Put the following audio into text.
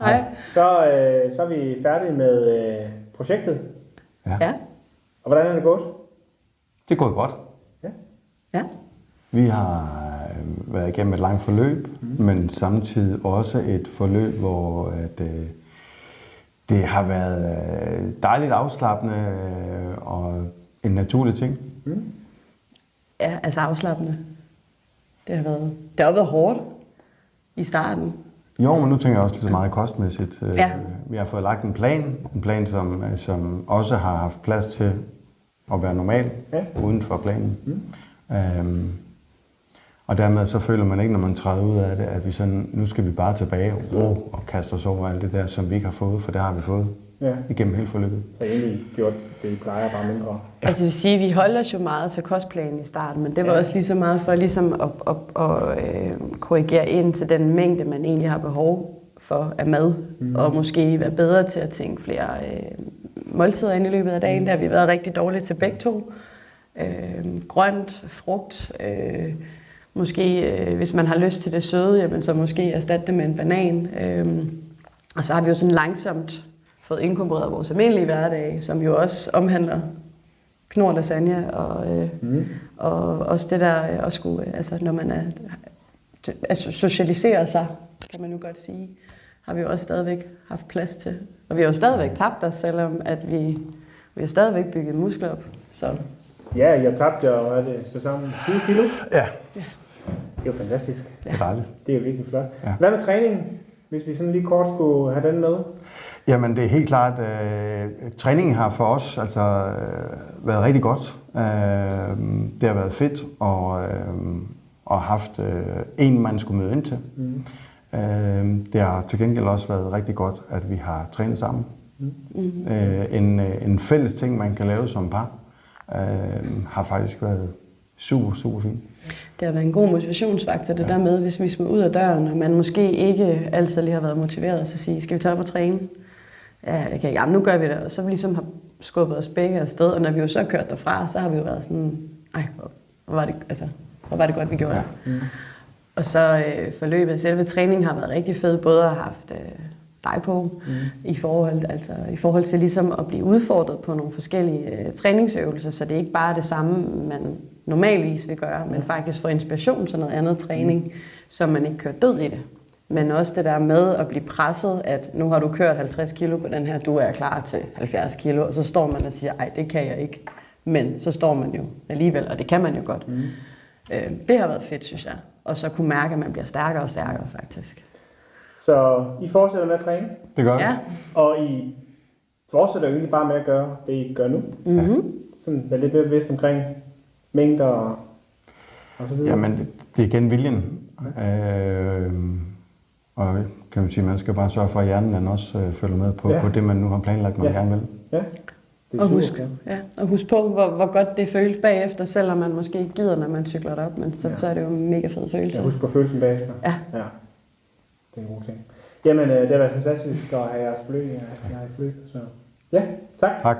Hej. Så er vi færdige med projektet. Ja. Og hvordan er det gået? Det går godt. Ja. Vi har været igennem et langt forløb, men samtidig også et forløb, hvor det har været dejligt afslappende og en naturlig ting. Ja, altså afslappende. Det har været hårdt i starten. Jo, men nu tænker jeg også lige så meget kostmæssigt. Ja. Vi har fået lagt en plan, som også har haft plads til at være normal uden for planen. Og dermed så føler man ikke, når man træder ud af det, at vi sådan, nu skal vi bare tilbage og kaste os over alt det der, som vi ikke har fået, for det har vi fået igennem hele forløbet. Så egentlig gjort det, I plejer, bare mindre. Ja. Altså jeg vil sige, vi holdt os jo meget til kostplanen i starten, men det var også lige så meget for ligesom at korrigere ind til den mængde, man egentlig har behov for af mad, og måske være bedre til at tænke flere måltider ind i løbet af dagen. Der har vi været rigtig dårlige til begge to. Grønt, frugt, måske hvis man har lyst til det søde, jamen, så måske erstatte det med en banan. Og så har vi jo sådan langsomt fået inkorporeret vores almindelige hverdag, som jo også omhandler knor lasagne og også det der at skulle, altså når man socialiserer sig, kan man nu godt sige, har vi jo også stadigvæk haft plads til. Og vi har jo stadigvæk tabt os, selvom at vi har stadigvæk bygget muskler op. Så. Ja, jeg tabte jo, hvad er det, så sammen 20 kilo? Ja. Det er jo fantastisk. Det er dejligt. Det er jo virkelig flot. Ja. Hvad med træningen, hvis vi sådan lige kort skulle have den med? Jamen det er helt klart, træningen har for os altså været rigtig godt. Det har været fedt og haft en man skulle møde ind til. Det har til gengæld også været rigtig godt, at vi har trænet sammen. En fælles ting, man kan lave som par, har faktisk været super, super fint. Det har været en god motivationsfaktor, det der med, hvis vi skal ud af døren, og man måske ikke altid lige har været motiveret, så sige, skal vi tage op og træne? Ja, okay, jamen, nu gør vi det, og så vi ligesom har skubbet os begge afsted, og når vi jo så kørt derfra, så har vi jo været sådan, ej, hvor var det godt, vi gjorde det. Og så forløbet af selve træningen har været rigtig fed, både at have haft dig på, i forhold til ligesom at blive udfordret på nogle forskellige træningsøvelser, så det er ikke bare det samme, man normalvis vil gøre, men faktisk få inspiration til noget andet træning, så man ikke kører død i det. Men også det der med at blive presset, at nu har du kørt 50 kilo på den her, du er klar til 70 kilo, og så står man og siger, ej, det kan jeg ikke. Men så står man jo alligevel, og det kan man jo godt. Det har været fedt, synes jeg. Og så kunne mærke, at man bliver stærkere og stærkere, faktisk. Så I fortsætter med at træne? Det gør vi. Ja. Og I fortsætter jo egentlig bare med at gøre det, I gør nu? Sådan, være lidt bevidst omkring mængder og så videre? Jamen, det er igen viljen. Og kan man sige, man skal bare sørge for, at hjernen også følger med på det, man nu har planlagt, man gerne vil. Ja. Og husk på, hvor godt det føles bagefter, selvom man måske ikke gider, når man cykler derop, men så er det jo en mega fed følelse. Ja, husk på følelsen bagefter. Ja. Det er en god ting. Jamen, det har været fantastisk at have jeres forløb. Så ja, tak. Tak.